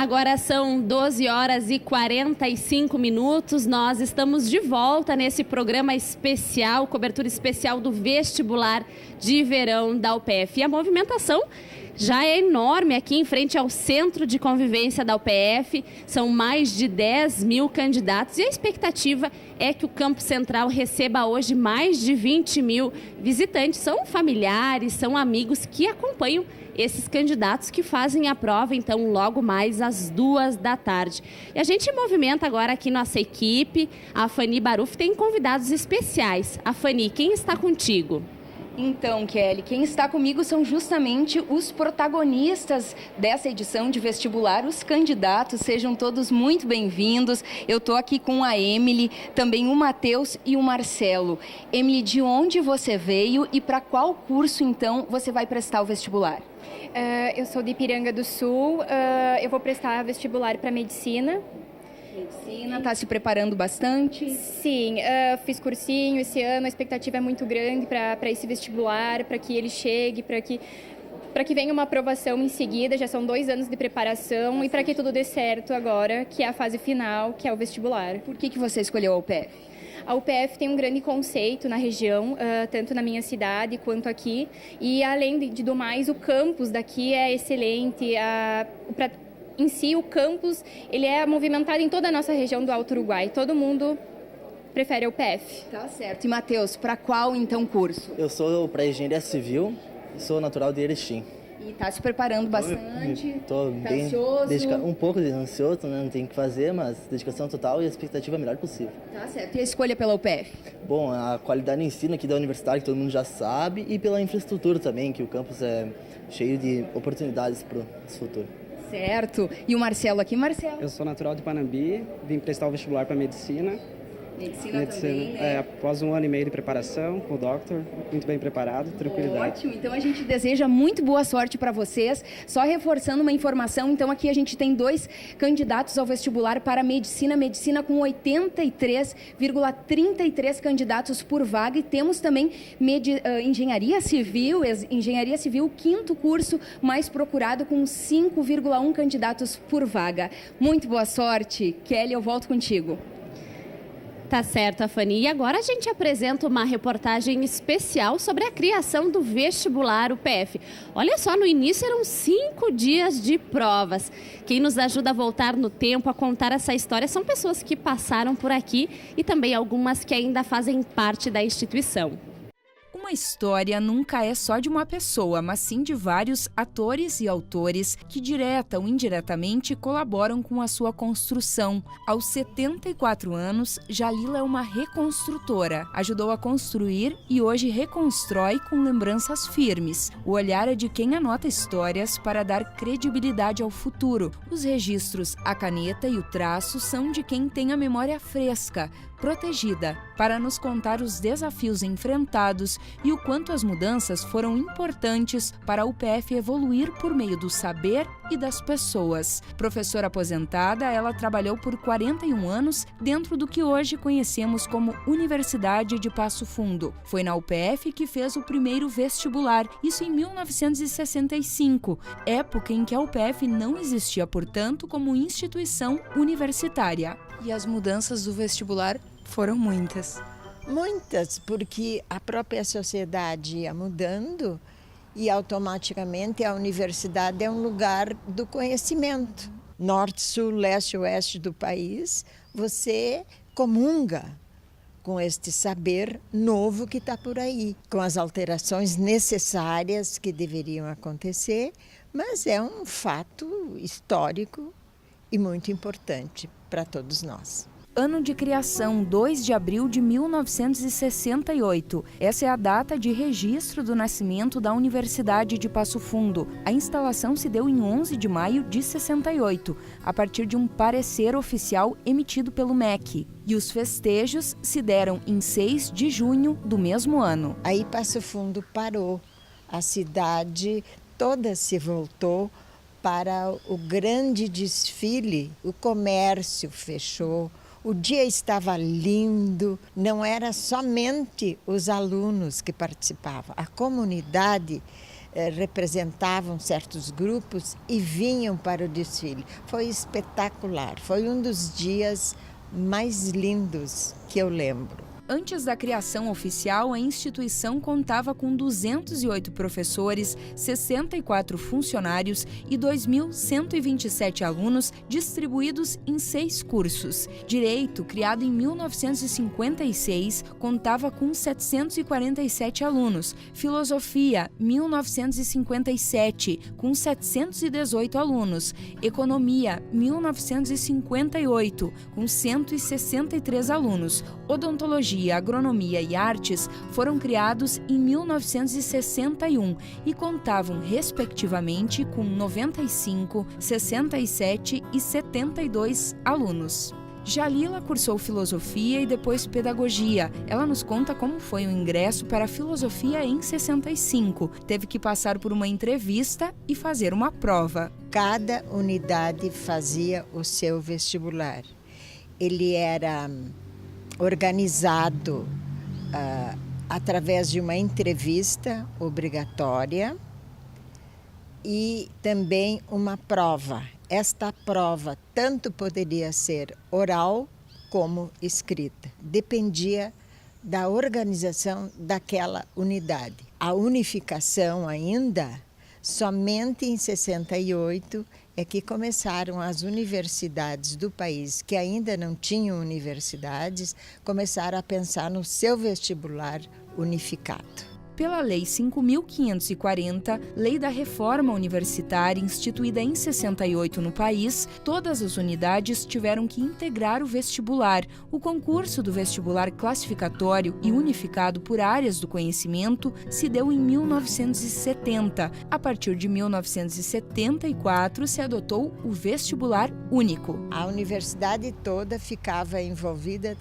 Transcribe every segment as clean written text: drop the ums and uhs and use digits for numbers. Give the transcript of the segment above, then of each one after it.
Agora são 12 horas e 45 minutos. Nós estamos de volta nesse programa especial, cobertura especial do vestibular de verão da UPF. E a movimentação já é enorme aqui em frente ao Centro de Convivência da UPF. São mais de 10 mil candidatos e a expectativa é que o Campo Central receba hoje mais de 20 mil visitantes. São familiares, são amigos que acompanham esses candidatos que fazem a prova, então, logo mais às 14h. E a gente movimenta agora aqui nossa equipe. A Fanny Baruf tem convidados especiais. A Fanny, quem está contigo? Então, Kelly, quem está comigo são justamente os protagonistas dessa edição de vestibular, os candidatos. Sejam todos muito bem-vindos. Eu estou aqui com a Emily, também o Matheus e o Marcelo. Emily, de onde você veio e para qual curso, então, você vai prestar o vestibular? Eu sou de Ipiranga do Sul, eu vou prestar vestibular para medicina. Medicina, está se preparando bastante? Sim, fiz cursinho esse ano, a expectativa é muito grande para esse vestibular, para que ele chegue, para que venha uma aprovação em seguida. Já são 2 anos de preparação e para que tudo dê certo agora, que é a fase final, que é o vestibular. Por que você escolheu a UPF? A UPF tem um grande conceito na região, tanto na minha cidade quanto aqui. E além do mais, o campus daqui é excelente. Em si, o campus ele é movimentado em toda a nossa região do Alto Uruguai. Todo mundo prefere a UPF. Tá certo. E, Matheus, para qual, então, curso? Eu sou para Engenharia Civil e sou natural de Erechim. E está se preparando bastante? Estou bem ansioso? Um pouco ansioso, né? Não tem o que fazer, mas dedicação total e a expectativa é a melhor possível. Tá certo. E a escolha pela UPF? Bom, a qualidade de ensino aqui da universidade, que todo mundo já sabe, e pela infraestrutura também, que o campus é cheio de oportunidades para o futuro. Certo. E o Marcelo aqui, Marcelo? Eu sou natural de Panambi, vim prestar o vestibular para medicina. Medicina também, né? Após 1 ano e meio de preparação com o doctor, muito bem preparado, tranquilidade. Ótimo, então a gente deseja muito boa sorte para vocês. Só reforçando uma informação, então aqui a gente tem 2 candidatos ao vestibular para medicina com 83,33 candidatos por vaga, e temos também engenharia civil, o 5º curso mais procurado com 5,1 candidatos por vaga. Muito boa sorte. Kelly, eu volto contigo. Tá certo, Fanny. E agora a gente apresenta uma reportagem especial sobre a criação do vestibular UPF. Olha só, no início eram 5 dias de provas. Quem nos ajuda a voltar no tempo, a contar essa história, são pessoas que passaram por aqui e também algumas que ainda fazem parte da instituição. Uma história nunca é só de uma pessoa, mas sim de vários atores e autores que, direta ou indiretamente, colaboram com a sua construção. Aos 74 anos, Jalila é uma reconstrutora. Ajudou a construir e hoje reconstrói com lembranças firmes. O olhar é de quem anota histórias para dar credibilidade ao futuro. Os registros, a caneta e o traço são de quem tem a memória fresca, protegida, para nos contar os desafios enfrentados e o quanto as mudanças foram importantes para a UPF evoluir por meio do saber e das pessoas. Professora aposentada, ela trabalhou por 41 anos dentro do que hoje conhecemos como Universidade de Passo Fundo. Foi na UPF que fez o primeiro vestibular, isso em 1965, época em que a UPF não existia, portanto, como instituição universitária. E as mudanças do vestibular foram muitas. Muitas, porque a própria sociedade ia mudando e automaticamente a universidade é um lugar do conhecimento. Norte, sul, leste, oeste do país, você comunga com este saber novo que está por aí, com as alterações necessárias que deveriam acontecer, mas é um fato histórico e muito importante para todos nós. Ano de criação, 2 de abril de 1968. Essa é a data de registro do nascimento da Universidade de Passo Fundo. A instalação se deu em 11 de maio de 68, a partir de um parecer oficial emitido pelo MEC. E os festejos se deram em 6 de junho do mesmo ano. Aí Passo Fundo parou, a cidade toda se voltou para o grande desfile, o comércio fechou, o dia estava lindo, não era somente os alunos que participavam, a comunidade representavam certos grupos e vinham para o desfile. Foi espetacular, foi um dos dias mais lindos que eu lembro. Antes da criação oficial, a instituição contava com 208 professores, 64 funcionários e 2.127 alunos distribuídos em 6 cursos. Direito, criado em 1956, contava com 747 alunos. Filosofia, 1957, com 718 alunos. Economia, 1958, com 163 alunos. Odontologia, Agronomia e Artes foram criados em 1961 e contavam, respectivamente, com 95, 67 e 72 alunos. Jalila cursou Filosofia e depois Pedagogia. Ela nos conta como foi o ingresso para a Filosofia em 65. Teve que passar por uma entrevista e fazer uma prova. Cada unidade fazia o seu vestibular. Ele era organizado através de uma entrevista obrigatória e também uma prova. Esta prova tanto poderia ser oral como escrita. Dependia da organização daquela unidade. A unificação ainda, somente em 68, é que começaram as universidades do país, que ainda não tinham universidades, começaram a pensar no seu vestibular unificado. Pela Lei 5.540, Lei da Reforma Universitária, instituída em 68 no país, todas as unidades tiveram que integrar o vestibular. O concurso do vestibular classificatório e unificado por áreas do conhecimento se deu em 1970. A partir de 1974, se adotou o vestibular único. A universidade toda ficava envolvida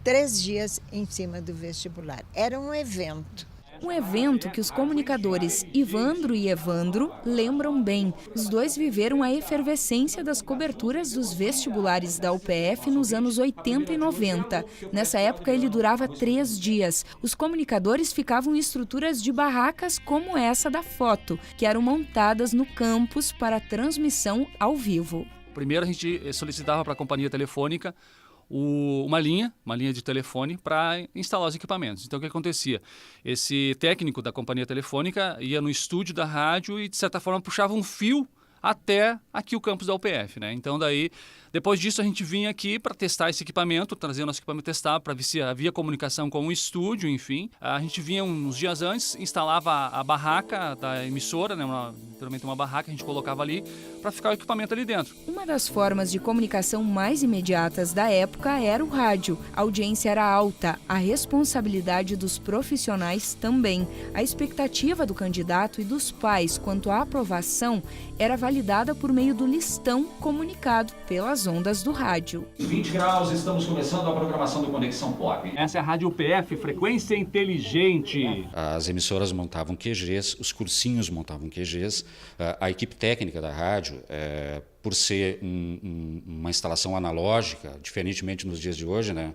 3 dias em cima do vestibular. Era um evento. Um evento que os comunicadores Ivandro e Evandro lembram bem. Os dois viveram a efervescência das coberturas dos vestibulares da UPF nos anos 80 e 90. Nessa época, ele durava 3 dias. Os comunicadores ficavam em estruturas de barracas como essa da foto, que eram montadas no campus para transmissão ao vivo. Primeiro, a gente solicitava para a companhia telefônica uma linha de telefone para instalar os equipamentos. Então, o que acontecia? Esse técnico da companhia telefônica ia no estúdio da rádio e, de certa forma, puxava um fio até aqui o campus da UPF, né? Então, daí, depois disso, a gente vinha aqui para testar esse equipamento, trazer o nosso equipamento testado para ver se havia comunicação com o estúdio, enfim. A gente vinha uns dias antes, instalava a barraca da emissora, né? Literalmente uma barraca, a gente colocava ali para ficar o equipamento ali dentro. Uma das formas de comunicação mais imediatas da época era o rádio. A audiência era alta, a responsabilidade dos profissionais também. A expectativa do candidato e dos pais quanto à aprovação era validada por meio do listão comunicado pelas ondas do rádio. 20 graus, estamos começando a programação do Conexão Pop. Essa é a Rádio UPF, frequência inteligente. As emissoras montavam QGs, os cursinhos montavam QGs, a equipe técnica da rádio, por ser uma instalação analógica, diferentemente nos dias de hoje, né,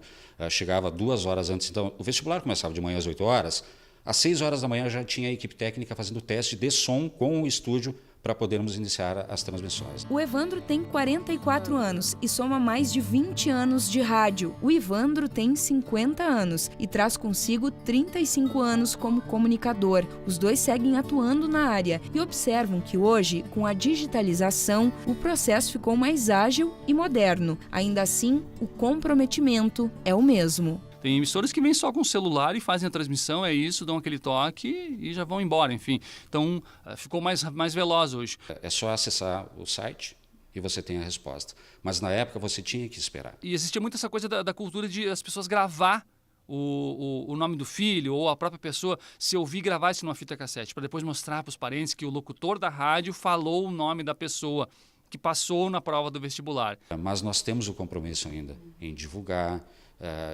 chegava 2 horas antes. Então, o vestibular começava de manhã às 8 horas, às 6 horas da manhã já tinha a equipe técnica fazendo teste de som com o estúdio para podermos iniciar as transmissões. O Evandro tem 44 anos e soma mais de 20 anos de rádio. O Ivandro tem 50 anos e traz consigo 35 anos como comunicador. Os dois seguem atuando na área e observam que hoje, com a digitalização, o processo ficou mais ágil e moderno. Ainda assim, o comprometimento é o mesmo. Tem emissoras que vêm só com o celular e fazem a transmissão, é isso, dão aquele toque e já vão embora, enfim. Então, ficou mais veloz hoje. É só acessar o site e você tem a resposta. Mas na época você tinha que esperar. E existia muito essa coisa da cultura de as pessoas gravar o nome do filho ou a própria pessoa se ouvir gravar isso numa fita cassete, para depois mostrar para os parentes que o locutor da rádio falou o nome da pessoa que passou na prova do vestibular. Mas nós temos o compromisso ainda em divulgar,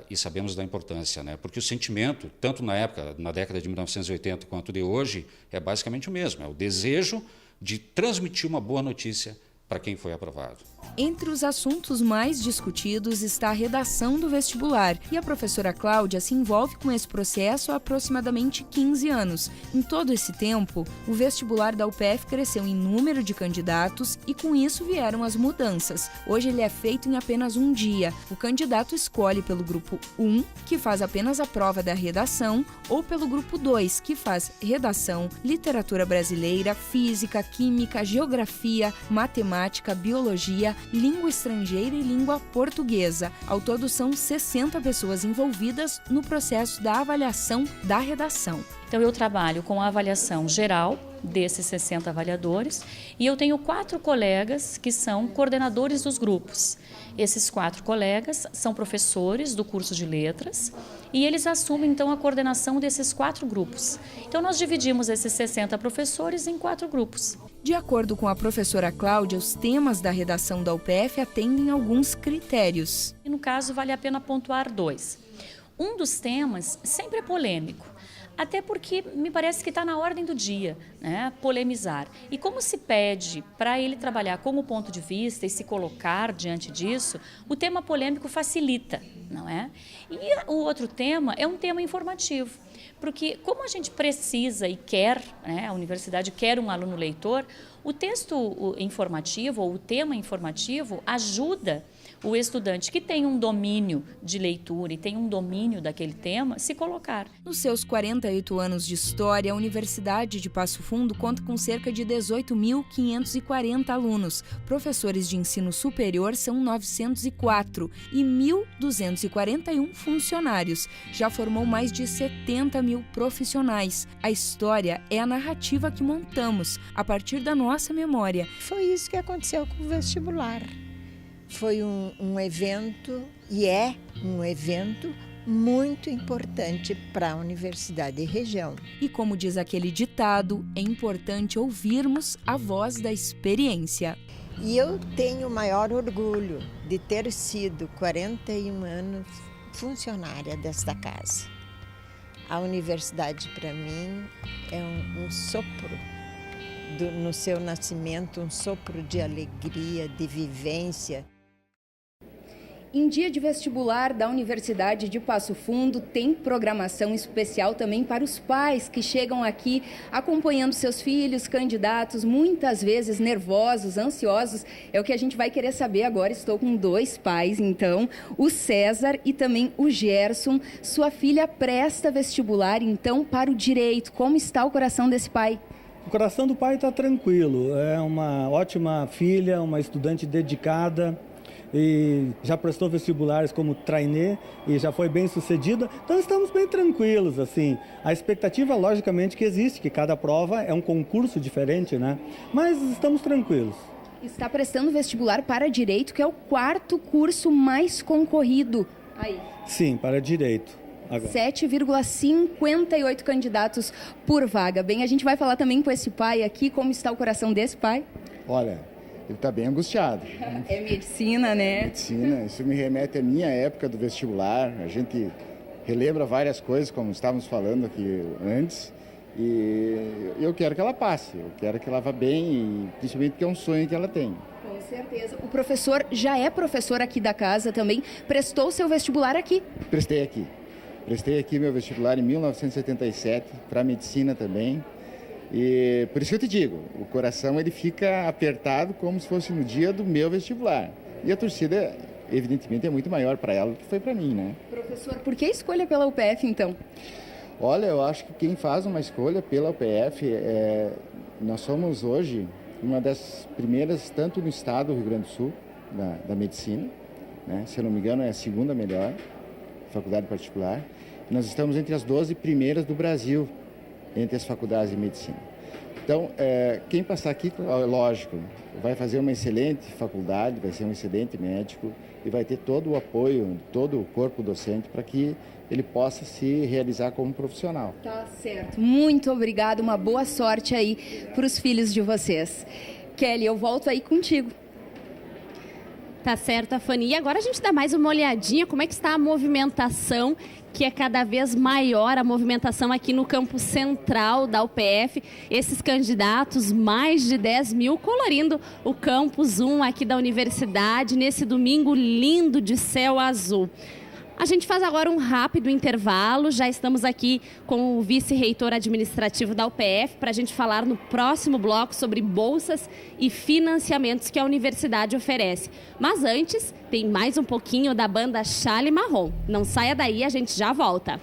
e sabemos da importância, né? Porque o sentimento, tanto na época, na década de 1980, quanto de hoje, é basicamente o mesmo. É o desejo de transmitir uma boa notícia para quem foi aprovado. Entre os assuntos mais discutidos está a redação do vestibular, e a professora Cláudia se envolve com esse processo há aproximadamente 15 anos. Em todo esse tempo, o vestibular da UPF cresceu em número de candidatos e com isso vieram as mudanças. Hoje ele é feito em apenas um dia. O candidato escolhe pelo grupo 1, que faz apenas a prova da redação, ou pelo grupo 2, que faz redação, literatura brasileira, física, química, geografia, matemática, biologia, língua estrangeira e língua portuguesa. Ao todo, são 60 pessoas envolvidas no processo da avaliação da redação. Então, eu trabalho com a avaliação geral desses 60 avaliadores e eu tenho 4 colegas que são coordenadores dos grupos. Esses 4 colegas são professores do curso de letras e eles assumem, então, a coordenação desses 4 grupos. Então, nós dividimos esses 60 professores em 4 grupos. De acordo com a professora Cláudia, os temas da redação da UPF atendem alguns critérios. E no caso, vale a pena pontuar 2. Um dos temas sempre é polêmico, até porque me parece que está na ordem do dia, né? Polemizar. E como se pede para ele trabalhar como ponto de vista e se colocar diante disso, o tema polêmico facilita, não é? E o outro tema é um tema informativo. Porque como a gente precisa e quer, né, a universidade quer um aluno leitor, o texto informativo ou o tema informativo ajuda o estudante que tem um domínio de leitura e tem um domínio daquele tema se colocar. Nos seus 48 anos de história, a Universidade de Passo Fundo conta com cerca de 18.540 alunos. Professores de ensino superior são 904 e 1.241 funcionários. Já formou mais de 70 mil profissionais. A história é a narrativa que montamos a partir da nossa memória. Foi isso que aconteceu com o vestibular. Foi um evento, e é um evento muito importante para a Universidade e região. E como diz aquele ditado, é importante ouvirmos a voz da experiência. E eu tenho o maior orgulho de ter sido 41 anos funcionária desta casa. A universidade, para mim, é um sopro no seu nascimento, um sopro de alegria, de vivência. Em dia de vestibular da Universidade de Passo Fundo, tem programação especial também para os pais que chegam aqui acompanhando seus filhos, candidatos, muitas vezes nervosos, ansiosos. É o que a gente vai querer saber agora. Estou com 2 pais, então, o César e também o Gerson. Sua filha presta vestibular, então, para o direito. Como está o coração desse pai? O coração do pai está tranquilo. É uma ótima filha, uma estudante dedicada. E já prestou vestibulares como trainee e já foi bem sucedida, então estamos bem tranquilos, assim. A expectativa, logicamente, que existe, que cada prova é um concurso diferente, né? Mas estamos tranquilos. Está prestando vestibular para Direito, que é o 4º curso mais concorrido aí. Sim, para Direito. 7,58 candidatos por vaga. Bem, a gente vai falar também com esse pai aqui, como está o coração desse pai? Olha, ele está bem angustiado. É medicina, né? Medicina, isso me remete à minha época do vestibular. A gente relembra várias coisas, como estávamos falando aqui antes. E eu quero que ela passe, eu quero que ela vá bem, e principalmente porque é um sonho que ela tem. Com certeza. O professor já é professor aqui da casa também. Prestou seu vestibular aqui? Prestei aqui. Prestei aqui meu vestibular em 1977, para medicina também. E por isso que eu te digo, o coração ele fica apertado como se fosse no dia do meu vestibular. E a torcida, evidentemente, é muito maior para ela do que foi para mim, né? Professor, por que a escolha pela UPF, então? Olha, eu acho que quem faz uma escolha pela UPF, nós somos hoje uma das primeiras, tanto no estado do Rio Grande do Sul, da medicina, né? Se eu não me engano, é a 2ª melhor faculdade particular. Nós estamos entre as 12 primeiras do Brasil, entre as faculdades de medicina. Então, quem passar aqui, lógico, vai fazer uma excelente faculdade, vai ser um excelente médico e vai ter todo o apoio, todo o corpo docente para que ele possa se realizar como profissional. Tá certo. Muito obrigada, uma boa sorte aí para os filhos de vocês. Kelly, eu volto aí contigo. Tá certo, Afani. E agora a gente dá mais uma olhadinha como é que está a movimentação, que é cada vez maior a movimentação aqui no campus central da UPF. Esses candidatos, mais de 10 mil, colorindo o campus 1 aqui da universidade, nesse domingo lindo de céu azul. A gente faz agora um rápido intervalo, já estamos aqui com o vice-reitor administrativo da UPF para a gente falar no próximo bloco sobre bolsas e financiamentos que a universidade oferece. Mas antes, tem mais um pouquinho da banda Chale Marrom. Não saia daí, a gente já volta.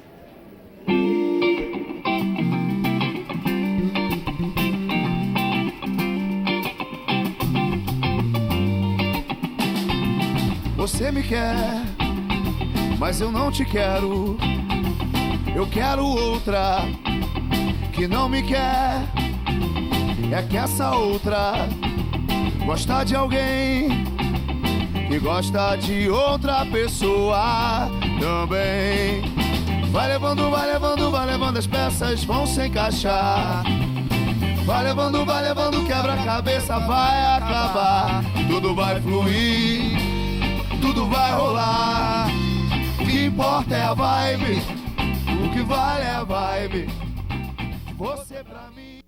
Você me quer, mas eu não te quero. Eu quero outra que não me quer. É que essa outra gosta de alguém que gosta de outra pessoa também. Vai levando, vai levando, vai levando, as peças vão se encaixar. Vai levando, quebra-cabeça vai acabar. Tudo vai fluir, tudo vai rolar. O que importa é a vibe, o que vale é a vibe. Você pra mim.